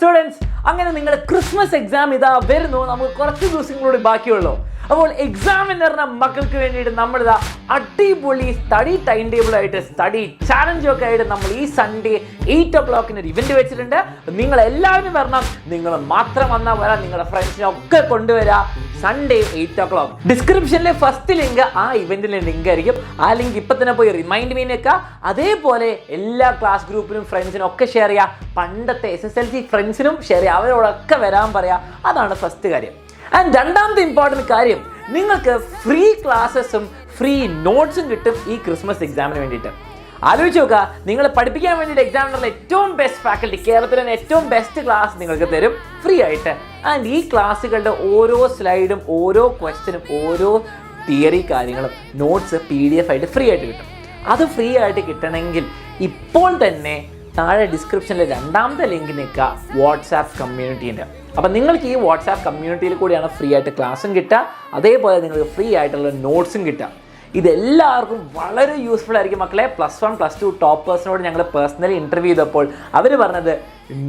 Students, അങ്ങനെ നിങ്ങളുടെ Christmas exam ഇതാ വരുന്നു. നമുക്ക് കുറച്ച് ദിവസങ്ങളൂടെ ബാക്കിയുള്ളൂ. അപ്പോൾ എക്സാമിനറിന് മക്കൾക്ക് വേണ്ടിയിട്ട് നമ്മളിതാ അടിപൊളി സ്റ്റഡി ടൈം ടേബിൾ ആയിട്ട് സ്റ്റഡി ചാലഞ്ചൊക്കെ ആയിട്ട് നമ്മൾ ഈ സൺഡേ 8 o'clock ഒരു ഇവന്റ് വെച്ചിട്ടുണ്ട്. നിങ്ങൾ എല്ലാവരും വരണം. നിങ്ങൾ മാത്രം വന്നാൽ വരാം, നിങ്ങളുടെ ഫ്രണ്ട്സിനെ ഒക്കെ കൊണ്ടുവരാം. Sunday 8 o'clock. ഡിസ്ക്രിപ്ഷനിലെ ഫസ്റ്റ് ലിങ്ക് ആ ഇവന്റിലെ ലിങ്ക് ആയിരിക്കും. ആ ലിങ്ക് ഇപ്പൊ തന്നെ പോയി റിമൈൻഡ് മീനേക്കാം. അതേപോലെ എല്ലാ ക്ലാസ് ഗ്രൂപ്പിനും ഫ്രണ്ട്സിനും ഒക്കെ ഷെയർ ചെയ്യുക. പണ്ടത്തെ SSLC ഫ്രണ്ട്സിനും ഷെയർ ചെയ്യുക. അവരോടൊക്കെ വരാൻ പറയാം. അതാണ് ഫസ്റ്റ് കാര്യം. ആൻഡ് രണ്ടാമത്തെ ഇമ്പോർട്ടൻറ്റ് കാര്യം, നിങ്ങൾക്ക് ഫ്രീ ക്ലാസ്സസും ഫ്രീ നോട്ട്സും കിട്ടും ഈ ക്രിസ്മസ് എക്സാമിന് വേണ്ടിയിട്ട്. ആലോചിച്ച് നോക്കുക, നിങ്ങളെ പഠിപ്പിക്കാൻ വേണ്ടിയിട്ട് എക്സാമിനുള്ള ഏറ്റവും ബെസ്റ്റ് ഫാക്കൽറ്റി, കേരളത്തിലെ ഏറ്റവും ബെസ്റ്റ് ക്ലാസ് നിങ്ങൾക്ക് തരും ഫ്രീ ആയിട്ട്. ആൻഡ് ഈ ക്ലാസ്സുകളുടെ ഓരോ സ്ലൈഡും ഓരോ ക്വസ്റ്റ്യനും ഓരോ തിയറി കാര്യങ്ങളും നോട്ട്സ് PDF ആയിട്ട് ഫ്രീ ആയിട്ട് കിട്ടും. അത് ഫ്രീ ആയിട്ട് കിട്ടണമെങ്കിൽ ഇപ്പോൾ തന്നെ താഴെ ഡിസ്ക്രിപ്ഷനിൽ രണ്ടാമത്തെ ലിങ്ക് നിൽക്കുക, വാട്സാപ്പ് കമ്മ്യൂണിറ്റീൻ്റെ. അപ്പം നിങ്ങൾക്ക് ഈ വാട്സാപ്പ് കമ്മ്യൂണിറ്റിയിൽ കൂടിയാണ് ഫ്രീ ആയിട്ട് ക്ലാസ്സും കിട്ടുക, അതേപോലെ നിങ്ങൾക്ക് ഫ്രീ ആയിട്ടുള്ള നോട്ട്സും കിട്ടുക. ഇതെല്ലാവർക്കും വളരെ യൂസ്ഫുൾ ആയിരിക്കും മക്കളെ. +1 +2 ടോപ്പേഴ്സിനോട് ഞങ്ങൾ പേഴ്സണലി ഇൻ്റർവ്യൂ ചെയ്തപ്പോൾ അവർ പറഞ്ഞത്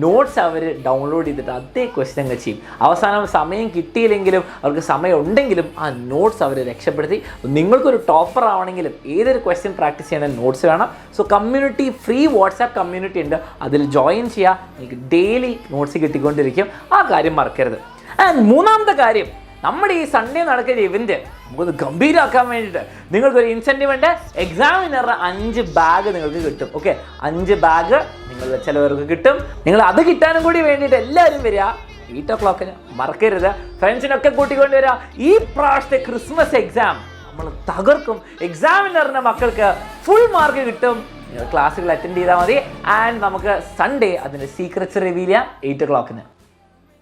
നോട്ട്സ് അവർ ഡൗൺലോഡ് ചെയ്തിട്ട് അതേ ക്വസ്റ്റ്യൻ അങ്ങ് ചെയ്യും. അവസാനം സമയം കിട്ടിയില്ലെങ്കിലും അവർക്ക് സമയം ഉണ്ടെങ്കിലും ആ നോട്ട്സ് അവർ രക്ഷപ്പെടുത്തി. നിങ്ങൾക്കൊരു ടോപ്പർ ആവണമെങ്കിലും ഏതൊരു ക്വസ്റ്റ്യൻ പ്രാക്ടീസ് ചെയ്യണമെങ്കിൽ നോട്ട്സ് വേണം. So community, free WhatsApp community ഉണ്ട്, അതിൽ ജോയിൻ ചെയ്യുക. നിങ്ങൾക്ക് ഡെയിലി നോട്ട്സ് കിട്ടിക്കൊണ്ടിരിക്കും. ആ കാര്യം മറക്കരുത്. ആൻഡ് മൂന്നാമത്തെ കാര്യം, നമ്മുടെ ഈ സൺഡേ നടക്കുന്ന ഇവന്റ് നമുക്കൊന്ന് ഗംഭീരമാക്കാൻ വേണ്ടിയിട്ട് നിങ്ങൾക്കൊരു ഇൻസെൻറ്റീവ് ഉണ്ട്. എക്സാമിനറുടെ 5 ബാഗ് നിങ്ങൾക്ക് കിട്ടും. ഓക്കെ, 5 ബാഗ് നിങ്ങളുടെ ചിലവർക്ക് കിട്ടും. നിങ്ങൾ അത് കിട്ടാനും കൂടി വേണ്ടിയിട്ട് എല്ലാവരും വരിക 8 o'clock. മറക്കരുത്. ഫ്രണ്ട്സിനൊക്കെ കൂട്ടിക്കൊണ്ട് വരിക. ഈ പ്രാവശ്യത്തെ ക്രിസ്മസ് എക്സാം നമ്മൾ തകർക്കും. എക്സാമിനറിൻ്റെ മക്കൾക്ക് ഫുൾ മാർക്ക് കിട്ടും. നിങ്ങൾ ക്ലാസ്സുകൾ അറ്റൻഡ് ചെയ്താൽ മതി. ആൻഡ് നമുക്ക് സൺഡേ അതിൻ്റെ സീക്രറ്റ്സ് റിവീൽ ചെയ്യാം 8 o'clock.